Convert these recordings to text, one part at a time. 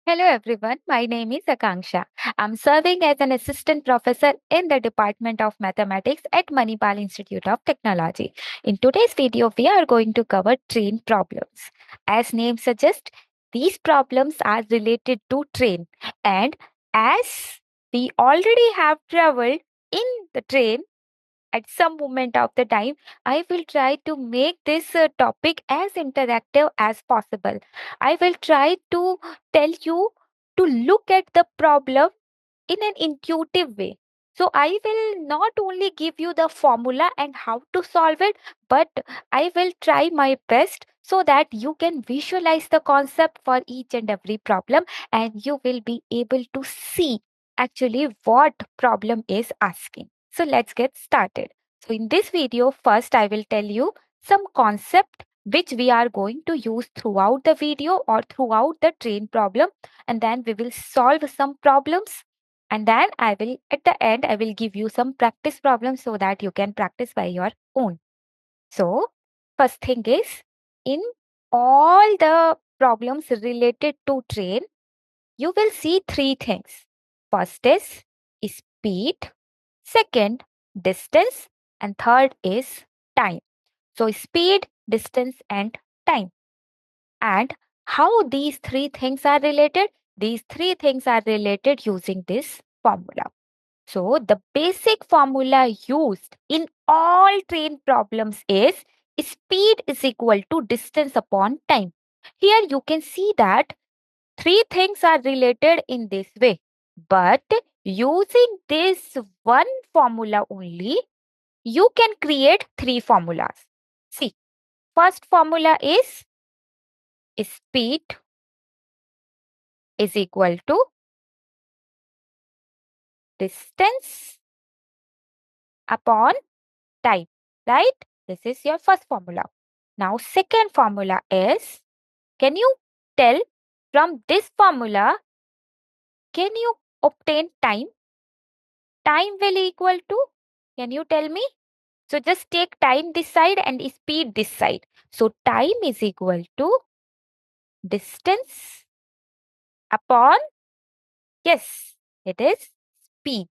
Hello everyone, my name is Akanksha. I'm serving as an assistant professor in the Department of Mathematics at Manipal Institute of Technology. In today's video, we are going to cover train problems. As name suggests, these problems are related to train, and as we already have traveled in the train at some moment of the time, I will try to make this topic as interactive as possible. I will try to tell you to look at the problem in an intuitive way. So, I will not only give you the formula and how to solve it, but I will try my best so that you can visualize the concept for each and every problem and you will be able to see actually what problem is asking. So, let's get started. So, in this video, first I will tell you some concept which we are going to use throughout the video or throughout the train problem, and then we will solve some problems, and then I will at the end I will give you some practice problems so that you can practice by your own. So first thing is, in all the problems related to train, you will see three things. First is speed, second distance, and third is time. So speed, distance, and time. And how these three things are related? These three things are related using this formula. So the basic formula used in all train problems is speed is equal to distance upon time. Here you can see that three things are related in this way. But using this one formula only, you can create three formulas. See, first formula is speed is equal to distance upon time, right? This is your first formula. Now, second formula is, can you tell from this formula, can you obtain time? Time will equal to, can you tell me? So, just take time this side and speed this side. So, time is equal to distance upon, yes, it is speed.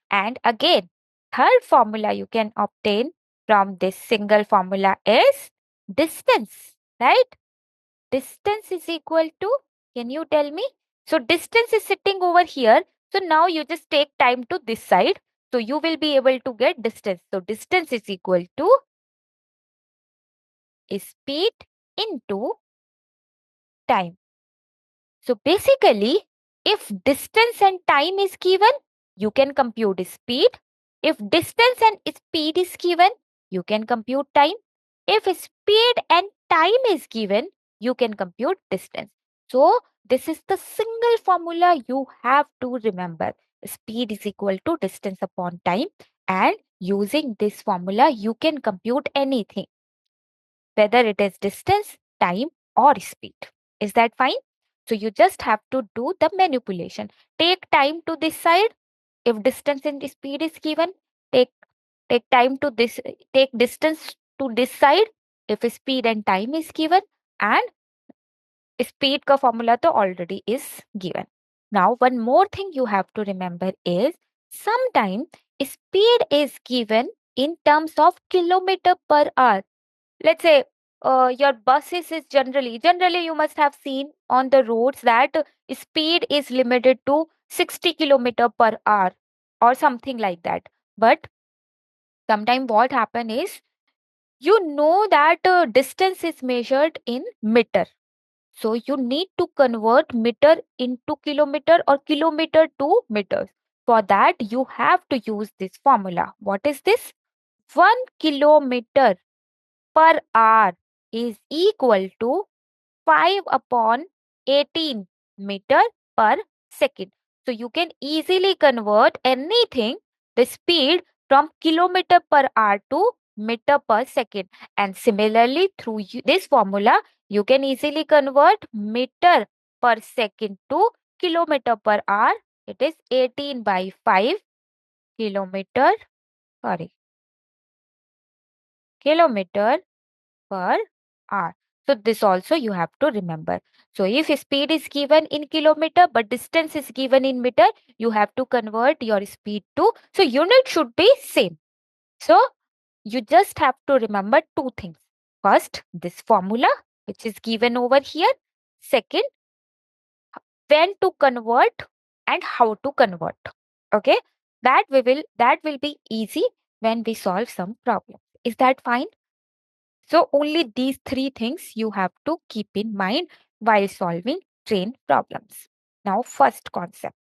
And again, third formula you can obtain from this single formula is distance, right? Distance is equal to, can you tell me? So distance is sitting over here. So now you just take time to this side. So you will be able to get distance. So distance is equal to speed into time. So basically, if distance and time is given, you can compute speed. If distance and speed is given, you can compute time. If speed and time is given, you can compute distance. So this is the single formula you have to remember. Speed is equal to distance upon time, and using this formula, you can compute anything, whether it is distance, time, or speed. Is that fine? So you just have to do the manipulation. Take time to this side. If distance and speed is given, take time to this, take distance to this side. If speed and time is given, and speed ka formula to already is given. Now, one more thing you have to remember is, sometimes speed is given in terms of kilometer per hour. Let's say your buses is generally you must have seen on the roads that speed is limited to 60 kilometer per hour or something like that. But sometimes what happen is, you know that distance is measured in meter, so you need to convert meter into kilometer or kilometer to meters. For that you have to use this formula. What is this? 1 kilometer per hour is equal to 5 upon 18 meter per second. So you can easily convert anything, the speed, from kilometer per hour to meter per second. And similarly, through this formula, you can easily convert meter per second to kilometer per hour. It is 18 by 5 kilometer, sorry, kilometer per hour. So this also you have to remember. So if speed is given in kilometer but distance is given in meter, you have to convert your speed to, so unit should be same. So you just have to remember two things. First, this formula which is given over here. Second, when to convert and how to convert. Okay, that will be easy when we solve some problem. Is that fine? So only these three things you have to keep in mind while solving train problems. Now, first concept.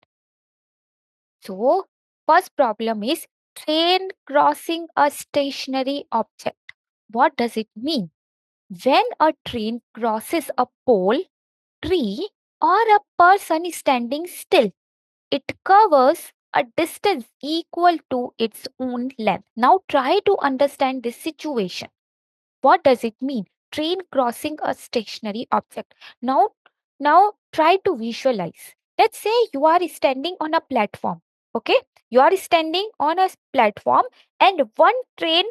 So, first problem is train crossing a stationary object. What does it mean? When a train crosses a pole, tree, or a person is standing still, it covers a distance equal to its own length. Now, try to understand this situation. What does it mean? Train crossing a stationary object. Now try to visualize. Let's say you are standing on a platform. Okay? You are standing on a platform and one train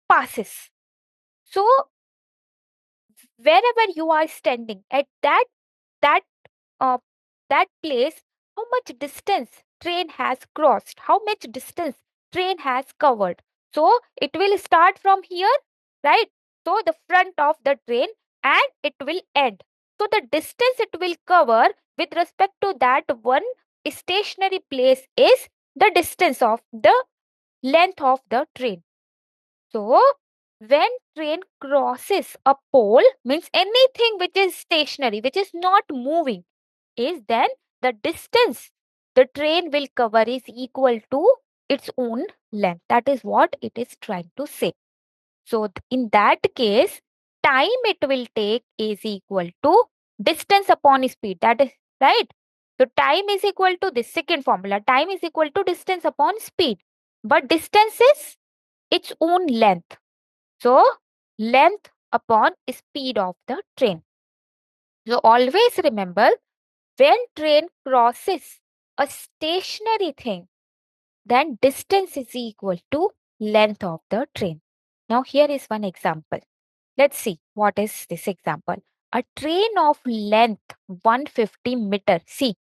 passes. So wherever you are standing at that uh, that place, how much distance train has crossed, how much distance train has covered. So it will start from here, right? So the front of the train and it will end. So the distance it will cover with respect to that one stationary place is the distance of the length of the train. So, when train crosses a pole, means anything which is stationary, which is not moving, is then the distance the train will cover is equal to its own length. That is what it is trying to say. So, in that case, time it will take is equal to distance upon speed. That is right. So, time is equal to this second formula. Time is equal to distance upon speed. But distance is its own length. So, length upon speed of the train. So, always remember when train crosses a stationary thing, then distance is equal to length of the train. Now, here is one example. Let's see what is this example. A train of length 150 meter. See,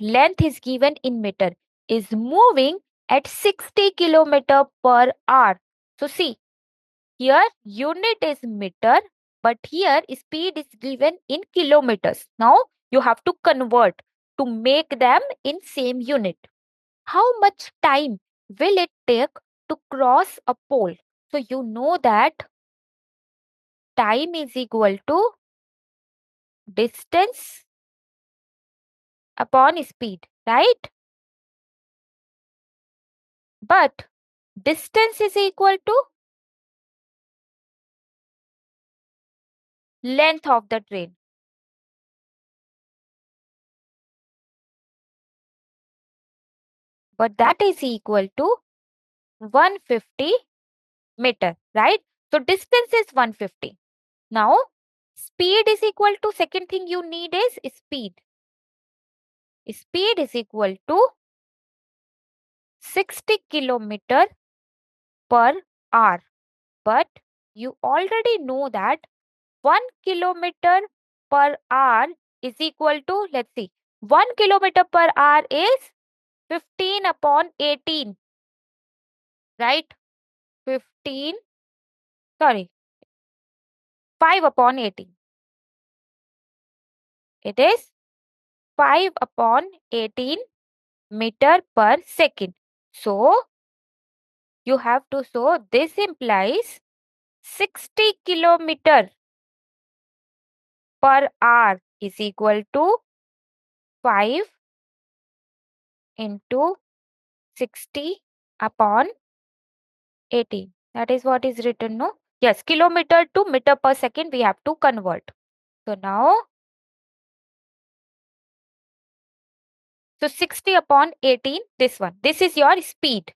length is given in meter is moving at 60 kilometer per hour. So, see, here unit is meter, but here speed is given in kilometers. Now you have to convert to make them in same unit. How much time will it take to cross a pole? So you know that time is equal to distance upon speed, right? But distance is equal to length of the train. But that is equal to 150 meter, right? So distance is 150. Now, speed is equal to, second thing you need is speed. Speed is equal to 60 kilometer per hour. But you already know that 1 kilometer per hour is equal to, let's see, 1 kilometer per hour is 15 upon 18, right? 15, sorry, 5 upon 18. It is 5 upon 18 meter per second. So, you have to, so this implies 60 kilometer per hour is equal to 5 into 60 upon 18. That is what is written, no? Yes, kilometer to meter per second we have to convert. So now, so 60 upon 18, this one. This is your speed.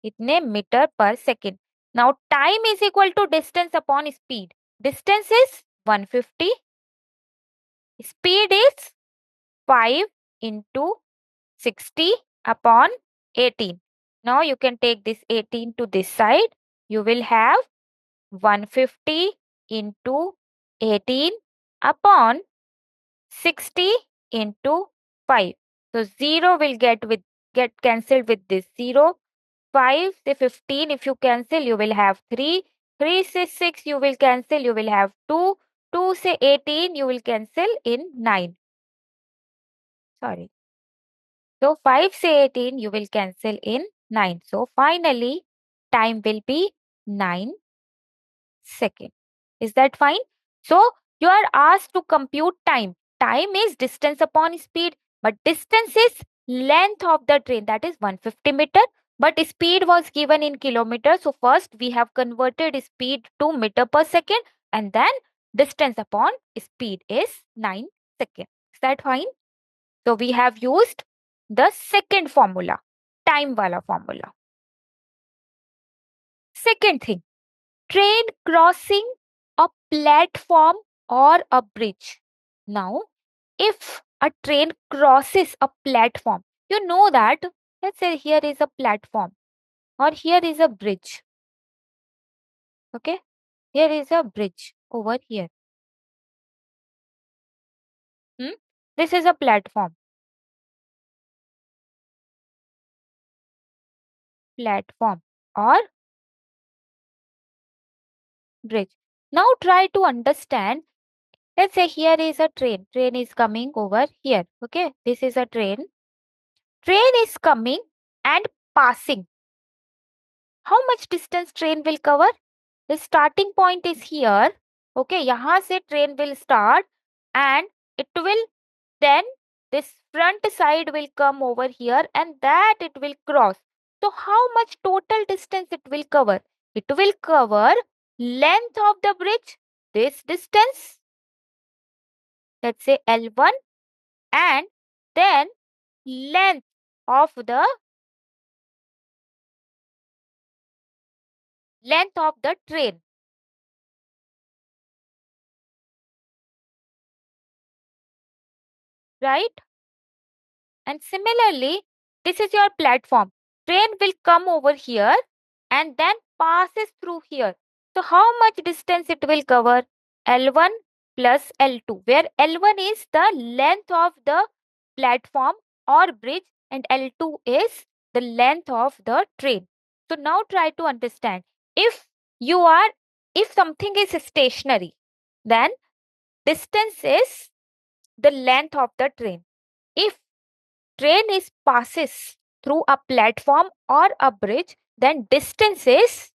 Itne meter per second. Now time is equal to distance upon speed. Distance is 150. Speed is 5 into 60 upon 18. Now you can take this 18 to this side. You will have 150 into 18 upon 60 into 5. So 0 will get cancelled with this 0. 5 say 15, if you cancel you will have 3. 3 say 6, you will cancel, you will have 2. 2 say 18, you will cancel in 9. Sorry. So 5 say 18, you will cancel in 9. So finally time will be 9 seconds. Is that fine? So you are asked to compute time. Time is distance upon speed, but distance is length of the train, that is 150 meter. But speed was given in kilometers. So first we have converted speed to meter per second, and then distance upon speed is 9 seconds. Is that fine? So we have used the second formula, time wala formula. Second thing, train crossing a platform or a bridge. Now, if a train crosses a platform, you know that, let's say here is a platform or here is a bridge. Okay, here is a bridge over here. This is a platform. Platform or bridge. Now try to understand. Let's say here is a train. Train is coming over here. Okay, this is a train. Train is coming and passing. How much distance train will cover? The starting point is here. Okay, यहाँ से train will start and it will then this front side will come over here and that it will cross. So how much total distance it will cover? It will cover length of the bridge, this distance, let's say L1, and then length of the train, right? And similarly, this is your platform. Train will come over here and then passes through here. So how much distance it will cover? L1 plus L2, where L1 is the length of the platform or bridge and L2 is the length of the train. So now try to understand. If something is stationary, then distance is the length of the train. If train is passes through a platform or a bridge, then distance is,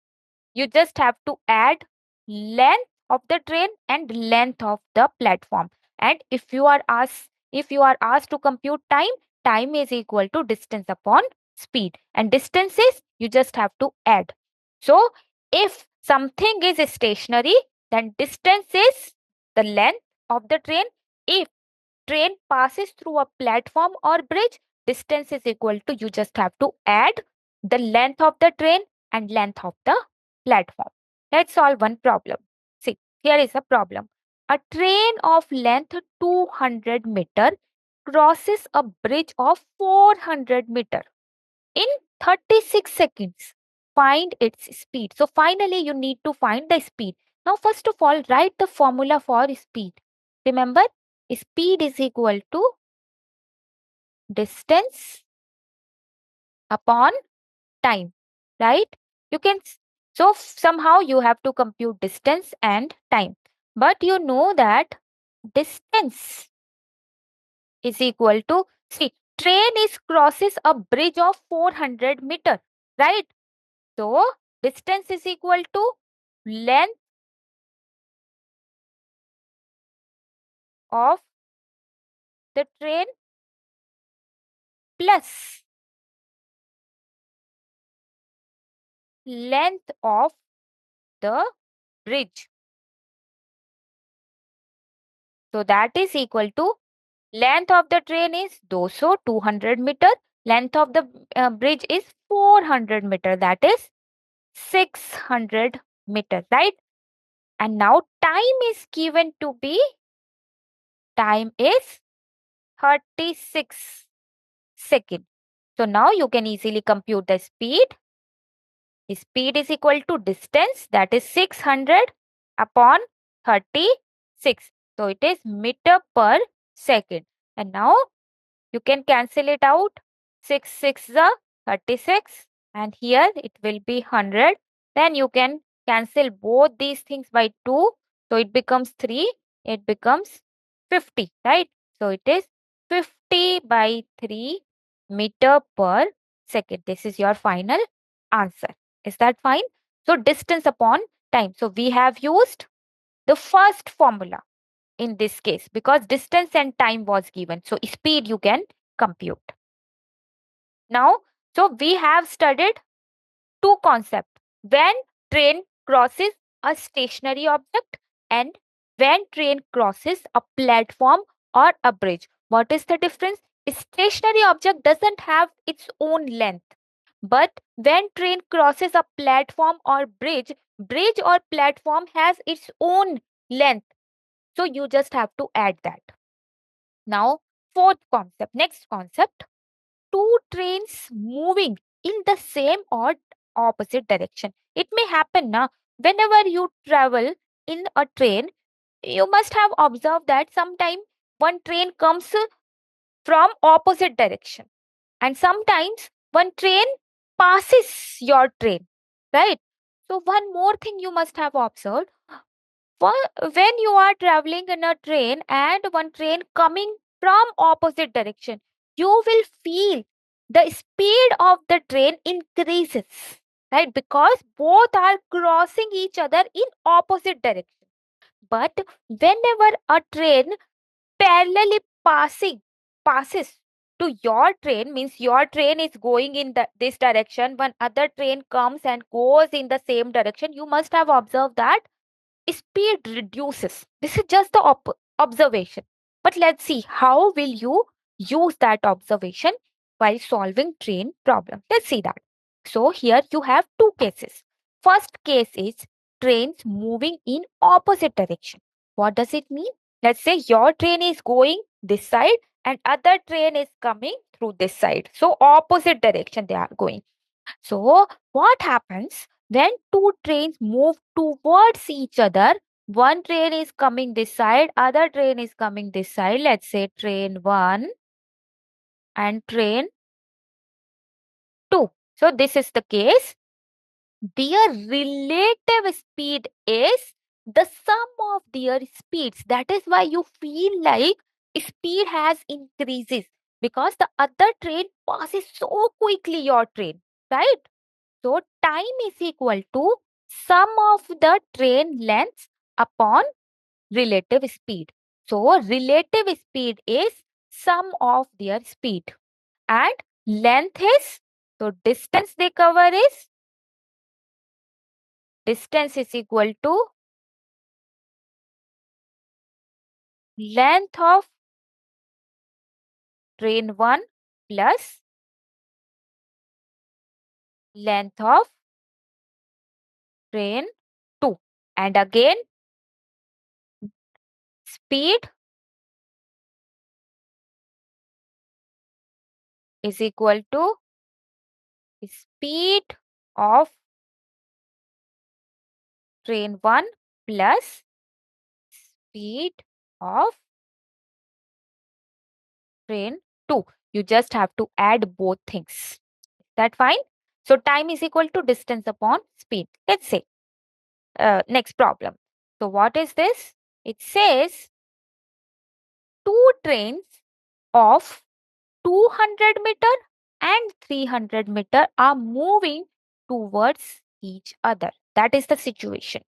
you just have to add length of the train and length of the platform. And if you are asked to compute time, time is equal to distance upon speed, and distance is, you just have to add. So if something is stationary, then distance is the length of the train. If train passes through a platform or bridge, distance is equal to, you just have to add the length of the train and length of the platform. Let's solve one problem. See, here is a problem. A train of length 200 meter crosses a bridge of 400 meter in 36 seconds. Find its speed. So finally you need to find the speed. Now first of all, write the formula for speed. Remember, speed is equal to distance upon time, right? You can, so somehow you have to compute distance and time. But you know that distance is equal to, see, train is crosses a bridge of 400 meter, right? So distance is equal to length of the train plus length of the bridge. So that is equal to, length of the train is 200 meter. Length of the bridge is 400 meter. That is 600 meter, right? And now time is given to be, time is 36 seconds. So now you can easily compute the speed. Speed is equal to distance, that is 600 upon 36. So it is meter per second. And now you can cancel it out. 6 6 is 36 and here it will be 100. Then you can cancel both these things by 2. So it becomes 3. It becomes 50, right? So it is 50 by 3 meter per second. This is your final answer. Is that fine? So distance upon time. So we have used the first formula in this case because distance and time was given. So speed you can compute. Now, so we have studied two concepts. When train crosses a stationary object and when train crosses a platform or a bridge. What is the difference? A stationary object doesn't have its own length. But when train crosses a platform or bridge or platform has its own length. So you just have to add that. Now, fourth concept, next concept, two trains moving in the same or opposite direction. It may happen now whenever you travel in a train, you must have observed that sometime one train comes from opposite direction and sometimes one train passes your train, right? So one more thing you must have observed when you are traveling in a train and one train coming from opposite direction, you will feel the speed of the train increases, right? Because both are crossing each other in opposite direction. But whenever a train parallelly passes to your train, means your train is going in this direction, one other train comes and goes in the same direction, you must have observed that speed reduces. This is just the observation. But let's see how will you use that observation while solving train problem. Let's see that. So here you have two cases. First case is trains moving in opposite direction. What does it mean? Let's say your train is going this side and other train is coming through this side. So opposite direction they are going. So, what happens when two trains move towards each other? One train is coming this side, other train is coming this side. Let's say train 1 and train 2. So, this is the case. Their relative speed is the sum of their speeds. That is why you feel like speed has increases because the other train passes so quickly your train, right? So time is equal to sum of the train lengths upon relative speed. So relative speed is sum of their speed and length is, so distance is equal to length of train 1 plus length of train 2. And again speed is equal to speed of train 1 plus speed of train 2. You just have to add both things. Is that fine? So time is equal to distance upon speed. Let's say next problem. So what is this? It says two trains of 200-meter and 300-meter are moving towards each other. That is the situation.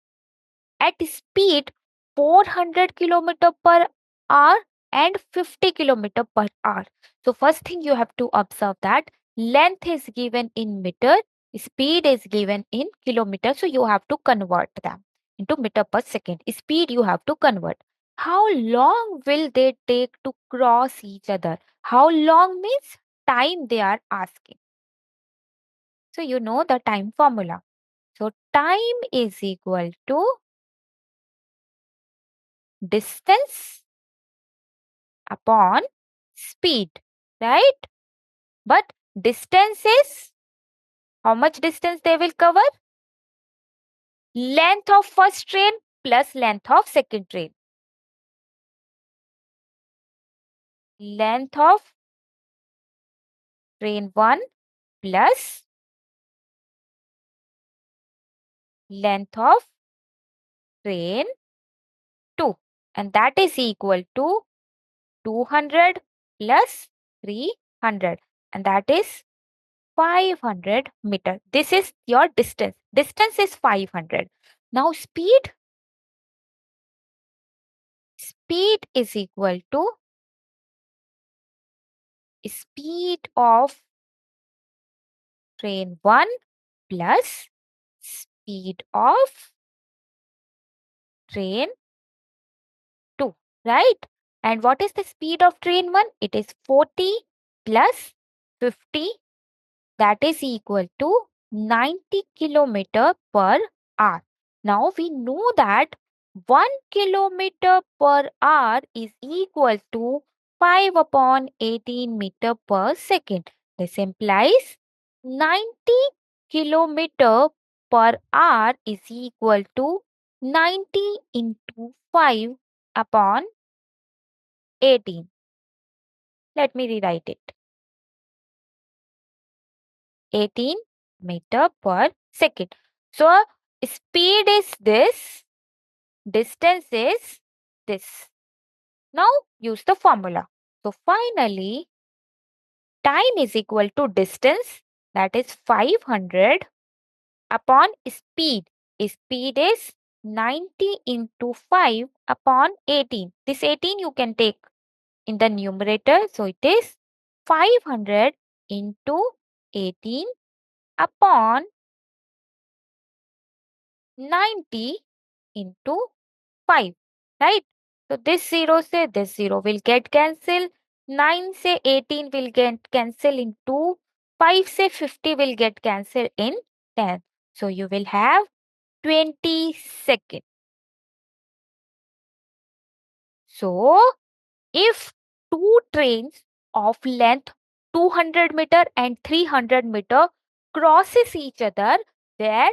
At speed 400 km per hour and 50 km per hour. So first thing you have to observe that length is given in meter, speed is given in kilometer. So you have to convert them into meter per second. Speed you have to convert. How long will they take to cross each other? How long means time they are asking. So you know the time formula. So time is equal to distance upon speed, right? But distance is how much distance they will cover? Length of first train plus length of second train. length of train 1 plus length of train 2, and that is equal to 200 plus 300, and that is 500 meter. This is your distance. Distance is 500. Now speed is equal to speed of train 1 plus speed of train 2, right? And what is the speed of train 1? It is 40 plus 50, that is equal to 90 kilometer per hour. Now we know that 1 kilometer per hour is equal to 5 upon 18 meter per second. This implies 90 kilometer per hour is equal to 90 into 5 upon 18. Let me rewrite it. 18 meter per second. So speed is this, distance is this. Now use the formula. So finally, time is equal to distance, that is 500 upon speed. Speed is 90 into 5 upon 18. This 18 you can take in the numerator. So it is 500 into 18 upon 90 into 5, right? So this 0 say this 0 will get cancelled. 9 say 18 will get cancelled in 2. 5 say 50 will get cancelled in 10. So you will have 20 seconds. So if two trains of length 200 meter and 300 meter crosses each other, where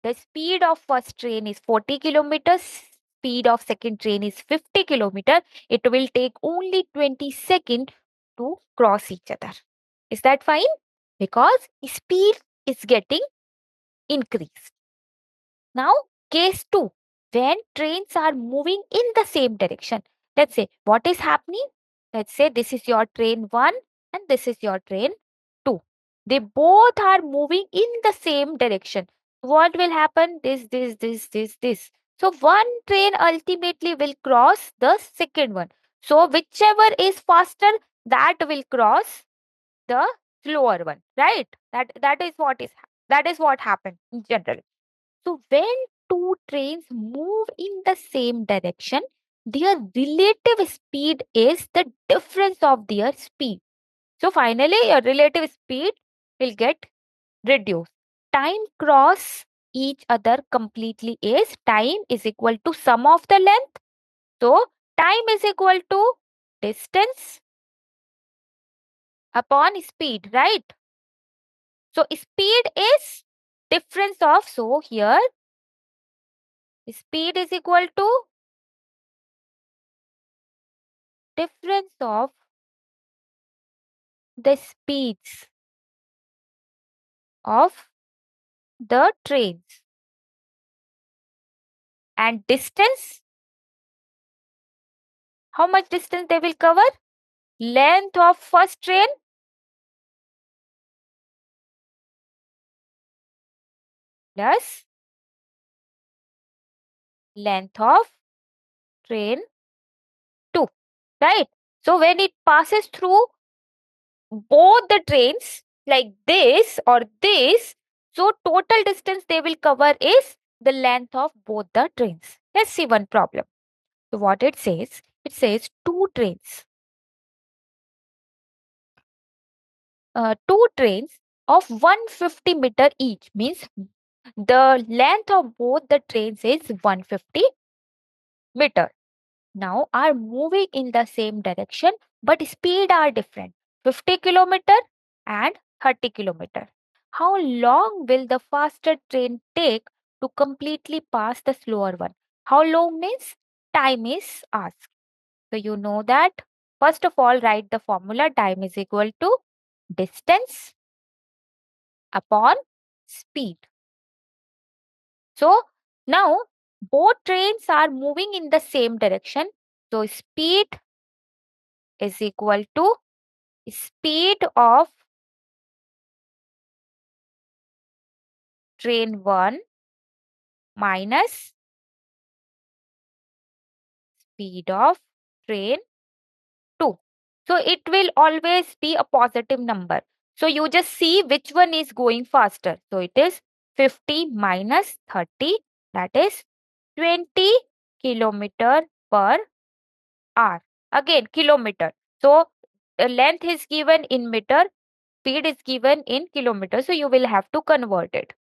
the speed of first train is 40 kilometers, speed of second train is 50 kilometer, it will take only 20 seconds to cross each other. Is that fine? Because speed is getting increased. Now, case 2, when trains are moving in the same direction. Let's say what is happening? Let's say this is your train 1 and this is your train 2. They both are moving in the same direction. What will happen? This. So one train ultimately will cross the second one. So whichever is faster, that will cross the slower one, right? That is what happened in general. So when two trains move in the same direction, their relative speed is the difference of their speed. So finally, your relative speed will get reduced. Time cross each other completely is time is equal to sum of the length. So time is equal to distance upon speed, right? So speed is difference of, so here speed is equal to difference of the speeds of the trains, and distance, how much distance they will cover? Length of first train plus length of train 2, right? So when it passes through both the trains like this or this, so total distance they will cover is the length of both the trains. Let's see one problem. So what it says two trains of 150 meter each, means the length of both the trains is 150 meter. Now are moving in the same direction but speed are different, 50 kilometer and 30 kilometer. How long will the faster train take to completely pass the slower one? How long means time is asked. So you know that First of all, write the formula. Time is equal to distance upon speed. So now both trains are moving in the same direction. So speed is equal to speed of train 1 minus speed of train 2. So it will always be a positive number. So you just see which one is going faster. So it is 50 minus 30, that is 20 kilometer per hour. Again, kilometer. So length is given in meter, speed is given in kilometer. So you will have to convert it.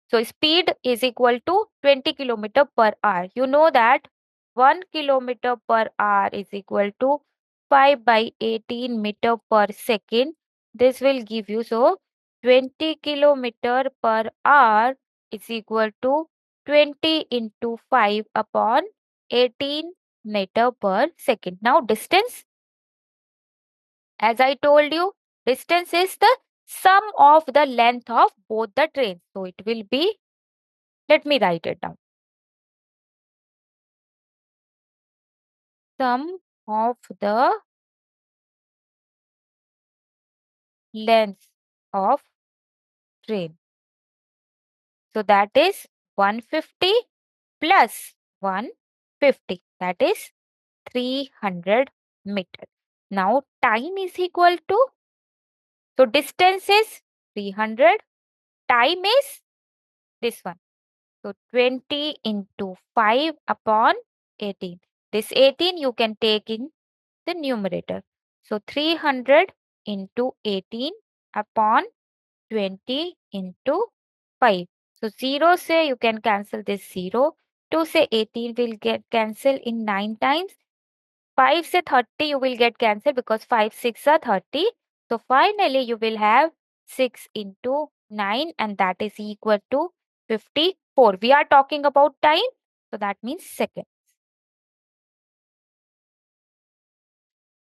So speed is equal to 20 kilometer per hour. You know that 1 kilometer per hour is equal to 5 by 18 meter per second. This will give you, so 20 kilometer per hour is equal to 20 into 5 upon 18 meter per second. Now distance, as I told you, distance is the sum of the length of both the trains. So it will be, let me write it down. Sum of the length of train. So that is 150 plus 150. That is 300 meter. Now time is equal to, so distance is 300. Time is this one. So 20 into 5 upon 18. This 18 you can take in the numerator. So 300 into 18 upon 20 into 5. So 0 say you can cancel this 0. 2 say 18 will get cancelled in 9 times. 5 say 30 you will get cancelled because 5 6 are 30. So finally you will have 6 into 9 and that is equal to 54. We are talking about time. So that means second.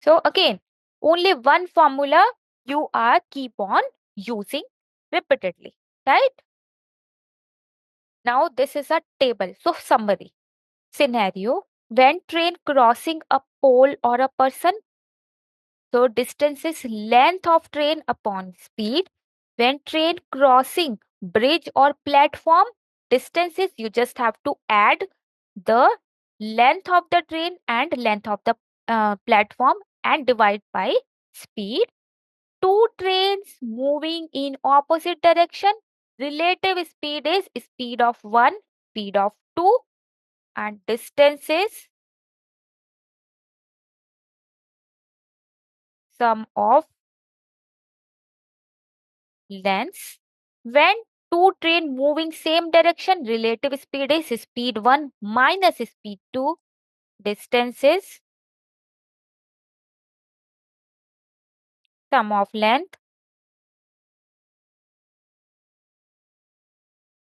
So again, only one formula you are keep on using repeatedly, right? Now this is a table. So summary. Scenario, when train crossing a pole or a person. So distance is length of train upon speed. When train crossing bridge or platform, distance is, you just have to add the length of the train and length of the platform and divide by speed. Two trains moving in opposite direction, relative speed is speed of 1, speed of 2, and distance is sum of lengths. When two train moving same direction, relative speed is speed 1 minus speed 2, distance is sum of length.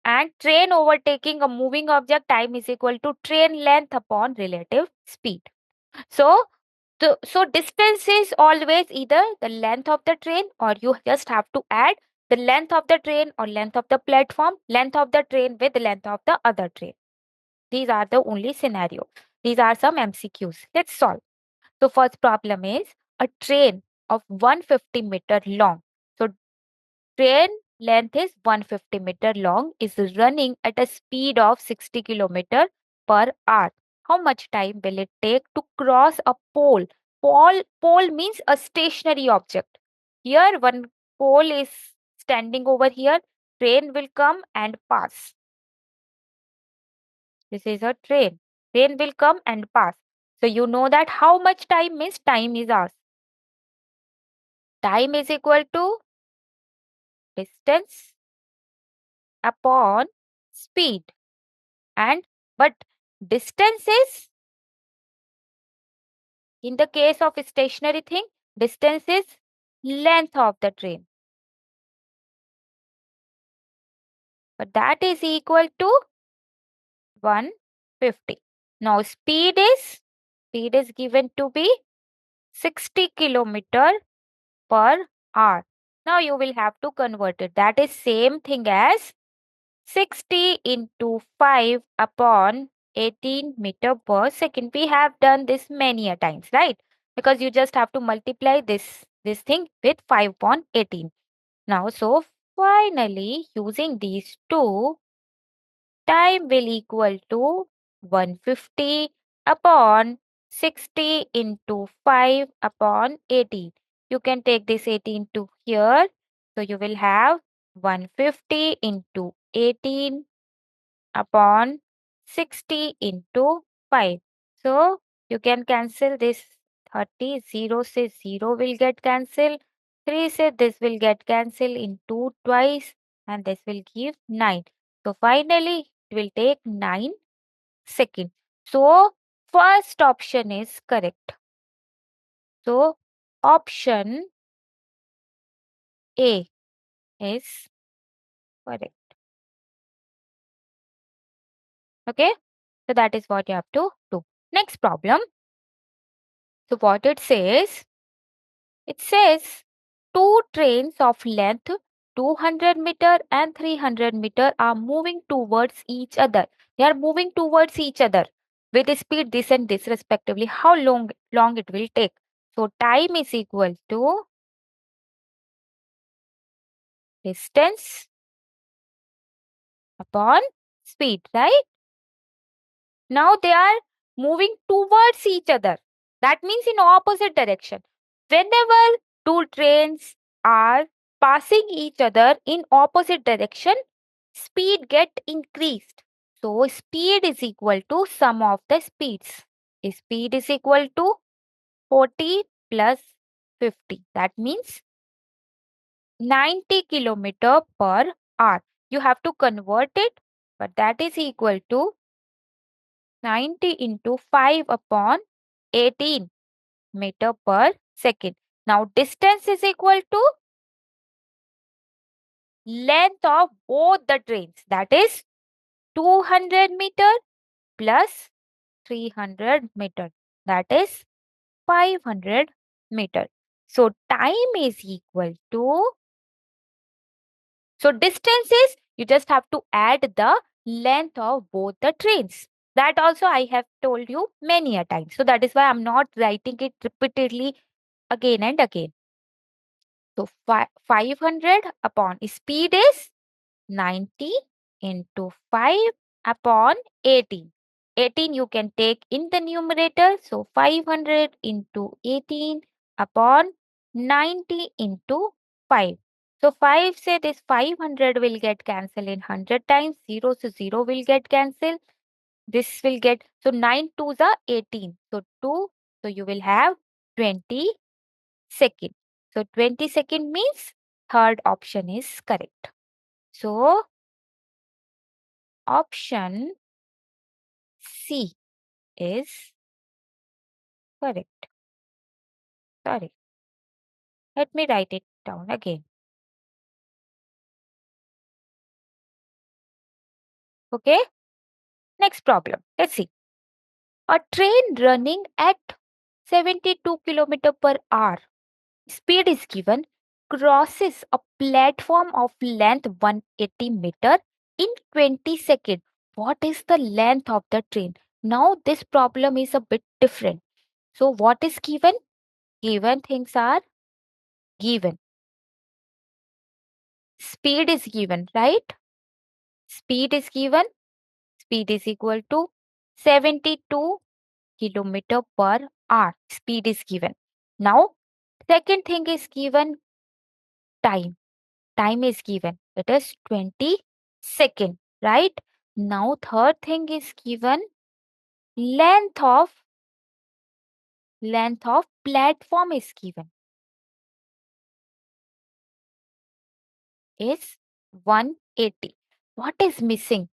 And train overtaking a moving object, time is equal to train length upon relative speed. So distance is always either the length of the train, or you just have to add the length of the train or length of the platform, length of the train with length of the other train. These are the only scenario. These are some MCQs. Let's solve. So first problem is a train of 150-meter long. So train length is 150-meter long, is running at a speed of 60 kilometer per hour. How much time will it take to cross a pole? Pole means a stationary object. Here one pole is standing over here. Train will come and pass. This is a train. Train will come and pass. So you know that how much time is, time is ours. Time is equal to distance upon speed. And but distance is, in the case of stationary thing, distance is length of the train. But that is equal to 150. Now speed is given to be 60 kilometer per hour. Now you will have to convert it. That is same thing as 60 into 5 upon 18 meter per second. We have done this many a times, right? Because you just have to multiply this thing with 5 upon 18. Now, so finally, using these two, time will equal to 150 upon 60 into 5 upon 18. You can take this 18 to here. So you will have 150 into 18 upon 60 into 5. So you can cancel this 30. 0 says 0 will get cancelled. 3 says this will get cancelled in 2 twice, and this will give 9. So finally it will take 9 seconds. So first option is correct. So option A is correct. Okay. So that is what you have to do. Next problem. So what it says two trains of length 200-meter and 300-meter are moving towards each other. They are moving towards each other with a speed this and this respectively. How long it will take? So time is equal to distance upon speed, right? Now they are moving towards each other. That means in opposite direction. Whenever two trains are passing each other in opposite direction, speed get increased. So speed is equal to sum of the speeds. Speed is equal to 40 plus 50. That means 90 kilometer per hour. You have to convert it, but that is equal to 90 into 5 upon 18 meter per second. Now distance is equal to length of both the trains. That is 200 meter plus 300 meter. That is 500 meter. So time is equal to, so distance is, you just have to add the length of both the trains. That also I have told you many a time. So that is why I'm not writing it repeatedly again and again. So 500 upon speed is 90 into 5 upon 18. 18 you can take in the numerator. So 500 into 18 upon 90 into 5. So 5 say this 500 will get cancelled in 100 times. 0 so 0 will get cancelled. This will get, so 9 2s are 18. So 2, so you will have 20 second. So 20 second means third option is correct. So option C is correct. Sorry. Let me write it down again. Okay. Next problem. Let's see. A train running at 72 kilometer per hour. Speed is given. Crosses a platform of length 180 meter in 20 seconds. What is the length of the train? Now this problem is a bit different. So what is given? Given things are given. Speed is given, right? Speed is given. Speed is equal to 72 kilometer per hour. Speed is given. Now, second thing is given time. Time is given. It is 20 second, right? Now, third thing is given length of platform is given is 180. What is missing?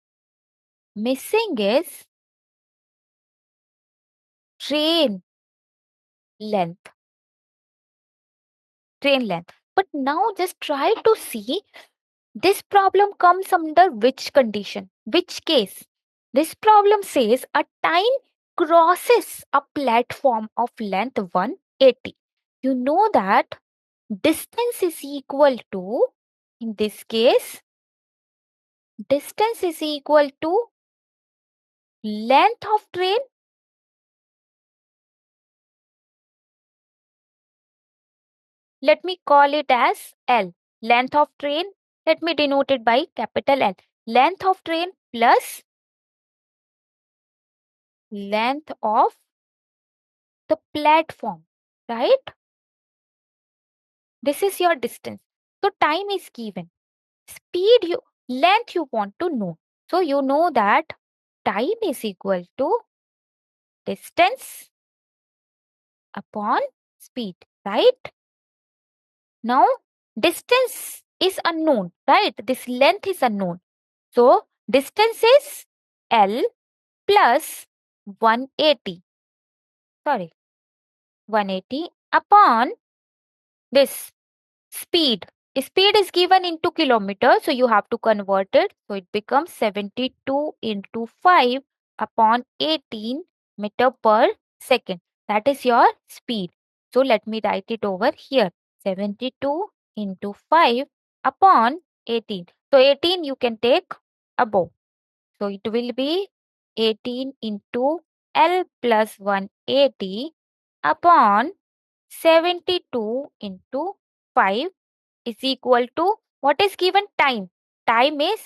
Missing is train length. Train length. But now just try to see this problem comes under which condition, which case. This problem says a time crosses a platform of length 1 80. You know that distance is equal to, in this case, distance is equal to length of train. Let me call it as L. Length of train, let me denote it by capital L. Length of train plus length of the platform, right? This is your distance. So time is given. Speed you, length you want to know. So you know that time is equal to distance upon speed, right? Now distance is unknown, right? This length is unknown. So distance is L plus 180. Sorry, 180 upon this speed. Speed is given into kilometers, so you have to convert it. So it becomes 72 into 5 upon 18 meter per second. That is your speed. So let me write it over here. 72 into 5 upon 18. So 18 you can take above. So it will be 18 into L plus 180 upon 72 into 5 is equal to what is given time. Time is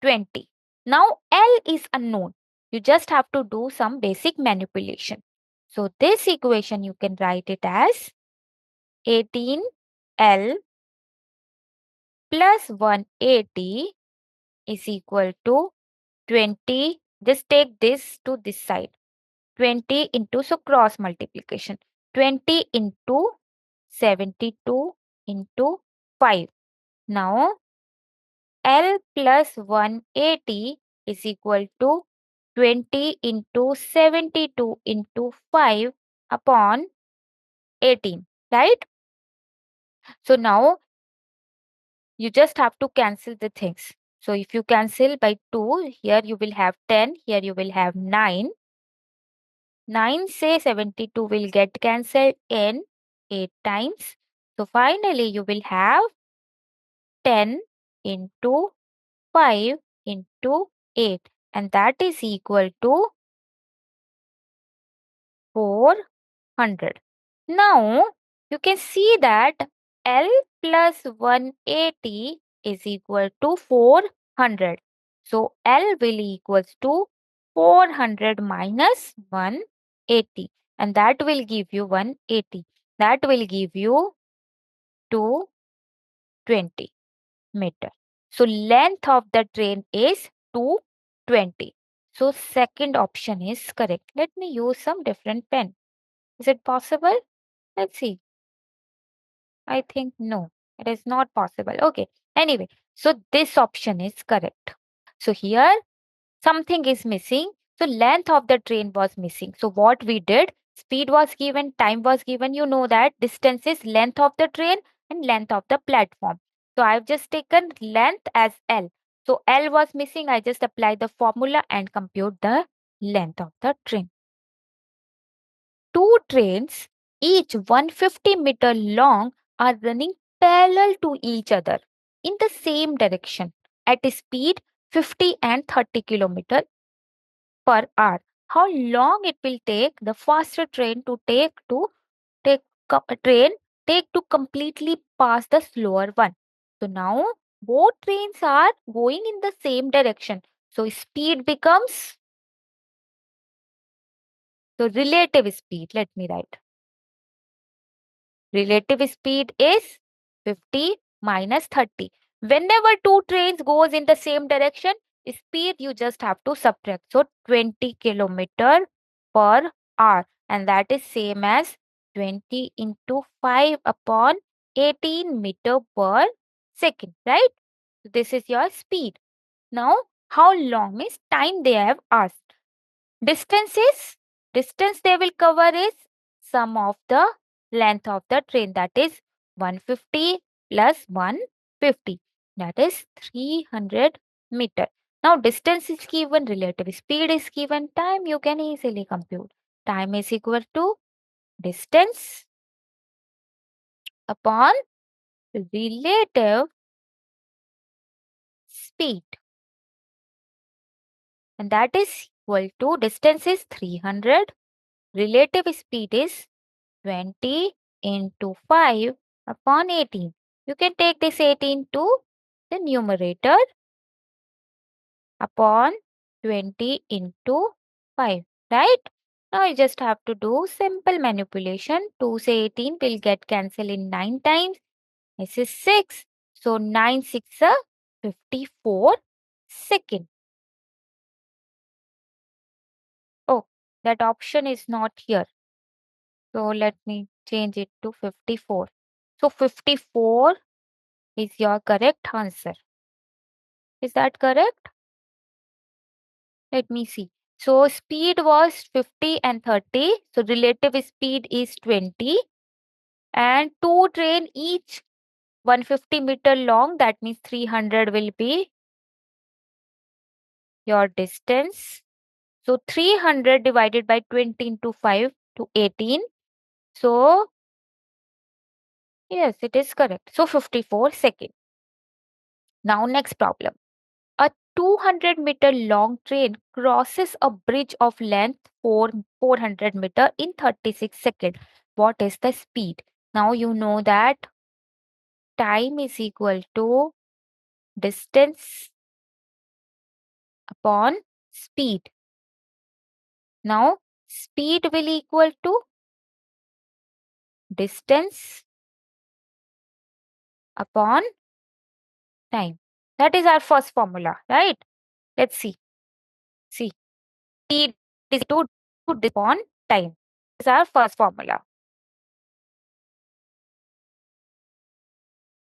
20. Now L is unknown. You just have to do some basic manipulation. So this equation you can write it as 18L plus 180 is equal to 20. Just take this to this side. 20 into, so cross multiplication. 20 into 72 into 5. Now L plus 180 is equal to 20 into 72 into 5 upon 18, right? So now you just have to cancel the things. So if you cancel by 2, here you will have 10, here you will have 9. 9 say 72 will get cancelled in 8 times. So finally you will have 10 into 5 into 8, and that is equal to 400. Now you can see that L plus 180 is equal to 400. So L will equals to 400 minus 180, and that will give you 180. That will give you 220 meter. So length of the train is 220. So second option is correct. Let me use some different pen. Is it possible? Let's see. I think no, it is not possible. Okay. Anyway, so this option is correct. So here something is missing. So length of the train was missing. So what we did, speed was given, time was given. You know that distance is length of the train and length of the platform. So I've just taken length as L. So L was missing. I just apply the formula and compute the length of the train. Two trains, each 150-meter long, are running parallel to each other in the same direction at a speed 50 and 30 kilometer per hour. How long it will take the faster train take train take to completely pass the slower one? So now both trains are going in the same direction. So speed becomes, so relative speed. Let me write. Relative speed is 50 minus 30. Whenever two trains goes in the same direction, speed you just have to subtract. So 20 kilometer per hour, and that is same as 20 into 5 upon 18 meter per second, right? So this is your speed. Now, how long is time they have asked? Distance they will cover is sum of the length of the train, that is 150 plus 150, that is 300 meter. Now distance is given, relative speed is given, time you can easily compute. Time is equal to distance upon relative speed. And that is equal to, distance is 300, relative speed is 20 into 5 upon 18. You can take this 18 to the numerator upon 20 into 5, right? Now you just have to do simple manipulation. 2 say 18 will get cancelled in 9 times. This is 6. So 9 6 are 54 second. Oh, that option is not here. So let me change it to 54. So 54 is your correct answer. Is that correct? Let me see. So speed was 50 and 30. So relative speed is 20. And two train each 150-meter long. That means 300 will be your distance. So 300 divided by 20 into 5 to 18. So yes, it is correct. So 54 seconds. Now next problem. A 200-meter long train crosses a bridge of length 400 meter in 36 seconds. What is the speed? Now you know that time is equal to distance upon speed. Now speed will equal to distance upon time. That is our first formula, right? Let's see. See, speed is equal to distance upon time. This is our first formula.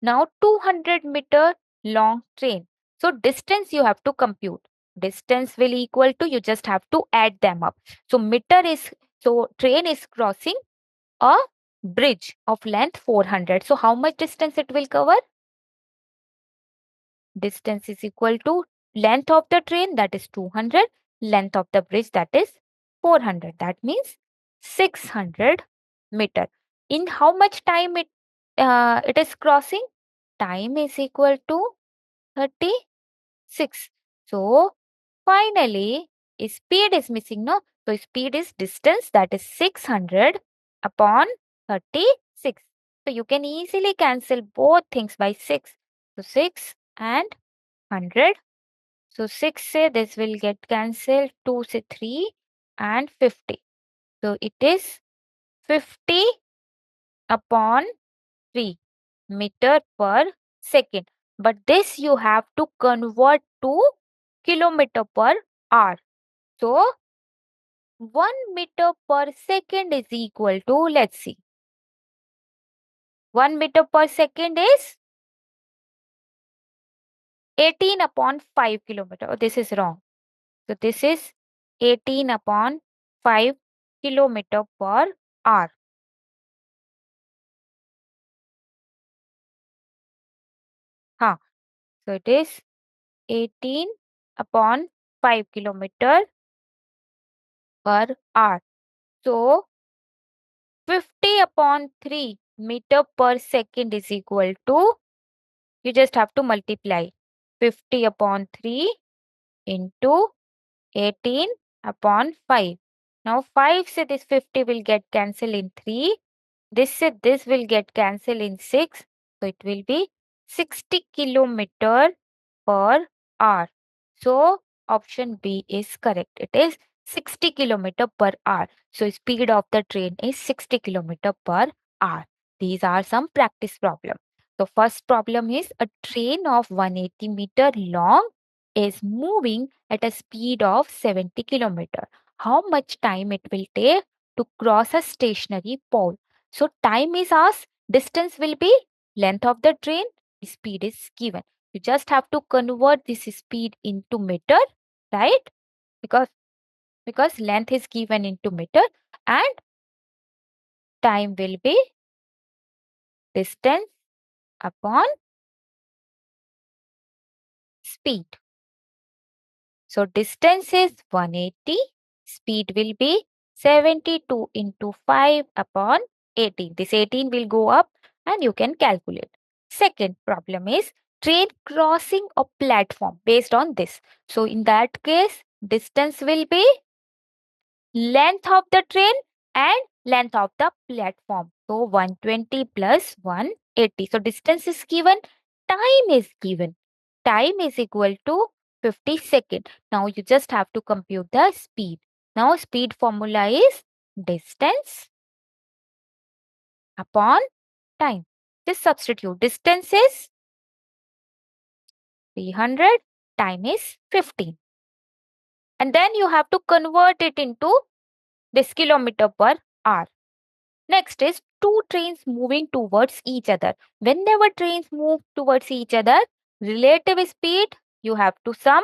Now 200-meter long train. So distance you have to compute. Distance will equal to, you just have to add them up. So train is crossing a bridge of length 400. So how much distance it will cover? Distance is equal to length of the train, that is 200, length of the bridge, that is 400. That means 600 meter. In how much time it is crossing? Time is equal to 36. So finally, speed is missing, no? So speed is distance, that is 600 upon 36. So you can easily cancel both things by 6. So 6 and 100. So 6 say this will get cancelled. 2 say 3 and 50. So it is 50 upon 3 meter per second. But this you have to convert to kilometer per hour. So 1 meter per second is equal to, let's see. 1 meter per second is 18 upon 5 kilometer. Oh, this is wrong. So this is 18 upon 5 kilometer per hour. Huh. So it is 18 upon 5 kilometer per hour. So 50 upon 3 meter per second is equal to, you just have to multiply 50 upon 3 into 18 upon 5. Now 5 say this 50 will get cancelled in 3. This say this will get cancelled in 6. So it will be 60 kilometer per hour. So option B is correct. It is 60 kilometer per hour. So speed of the train is 60 kilometer per hour. These are some practice problems. So first problem is, a train of 180-meter long is moving at a speed of 70 kilometer. How much time it will take to cross a stationary pole? So time is asked, distance will be length of the train, speed is given. You just have to convert this speed into meter, right? Because length is given into meter and time will be distance upon speed. So distance is 180, speed will be 72 into 5 upon 18. This 18 will go up and you can calculate. Second problem is train crossing a platform based on this. So in that case, distance will be length of the train and length of the platform. So 120 plus 180. So distance is given, time is given. Time is equal to 50 seconds. Now you just have to compute the speed. Now speed formula is distance upon time. Just substitute. Distance is 300, time is 15. And then you have to convert it into this kilometer per hour. Next is two trains moving towards each other. Whenever trains move towards each other, relative speed, you have to sum.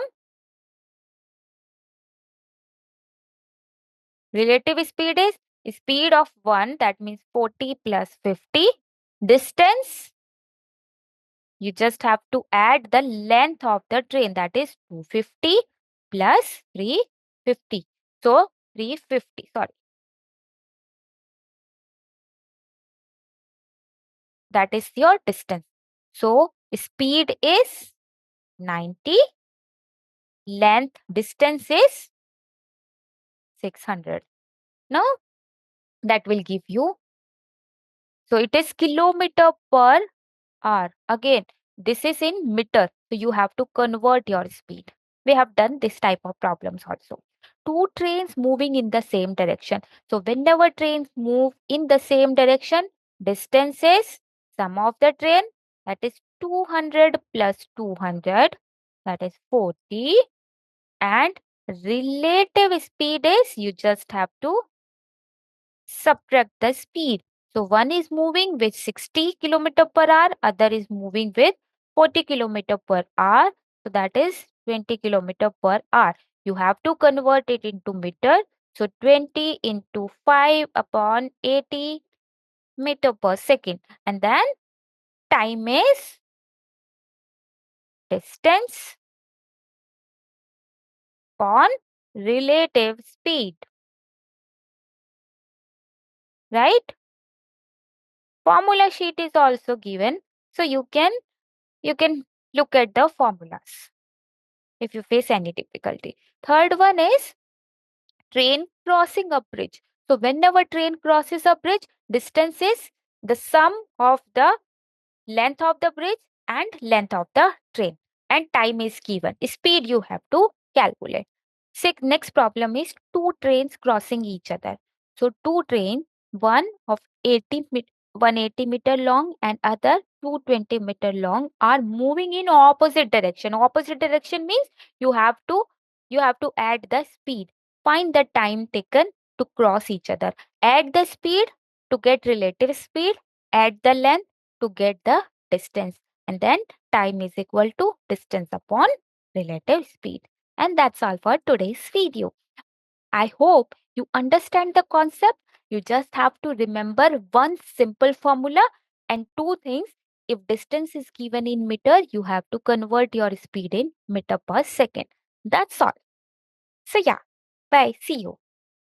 Relative speed is speed of one, that means 40 plus 50. Distance, you just have to add the length of the train, that is 250 plus 350. So 350, sorry. That is your distance. So speed is 90, length distance is 600. Now that will give you, so it is kilometer per hour. Again, this is in meter. So you have to convert your speed. We have done this type of problems also. Two trains moving in the same direction. So whenever trains move in the same direction, distance is sum of the train, that is 200 plus 200, that is 40. And relative speed is, you just have to subtract the speed. So one is moving with 60 kilometer per hour, other is moving with 40 kilometer per hour. So that is 20 kilometer per hour. You have to convert it into meter. So 20 into 5 upon 80 meter per second. And then time is distance upon relative speed. Right? Formula sheet is also given. So you can look at the formulas if you face any difficulty. Third one is train crossing a bridge. So whenever train crosses a bridge, distance is the sum of the length of the bridge and length of the train, and time is given. Speed you have to calculate. Next problem is two trains crossing each other. So two trains, one of 180 meter long and other 220-meter long, are moving in opposite direction. Opposite direction means you have to add the speed. Find the time taken to cross each other. Add the speed to get relative speed. Add the length to get the distance, and then time is equal to distance upon relative speed. And that's all for today's video. I hope you understand the concept. You just have to remember one simple formula and two things. If distance is given in meter, you have to convert your speed in meter per second. That's all. So yeah, bye, see you.